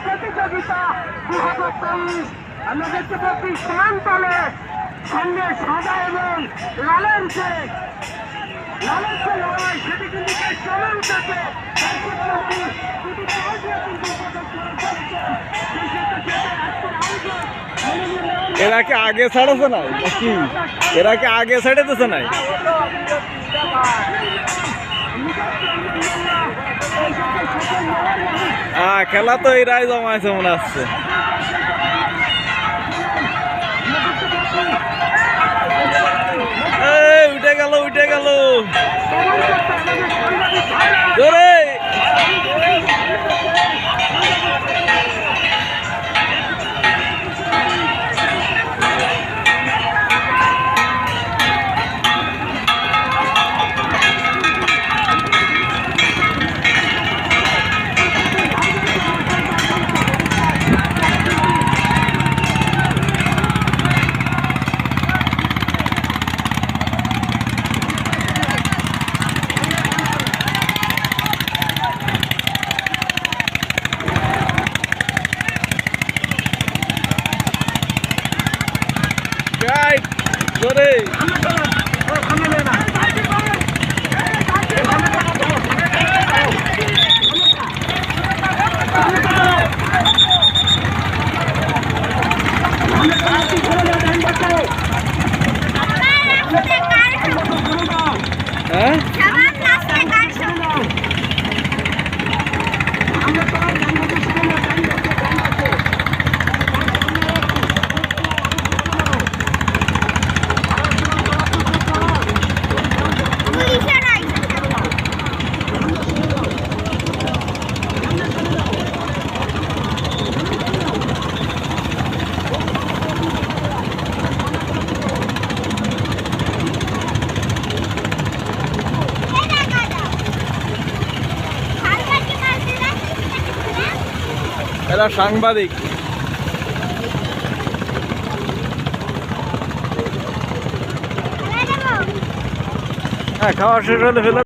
প্রতিযোগিতা 2023 আমরা দেখতে পাচ্ছি সমান্তলে সঙ্গে সাদা এবং লালের যে লড়াই সেটি কিন্তু বেশ জমে উঠেছে। এরা কি আগে ছাড়েছে নাই নাকি? এরা কি আগে ছাড়েতেছে নাই? খেলা তো এরাই জমাইছে মনে হচ্ছে। উঠে গেল উঠে গেল জোরে। জোরে হ্যাঁ এরা সাংবাদিক। হ্যাঁ খাওয়া শেষ হলে ফেলে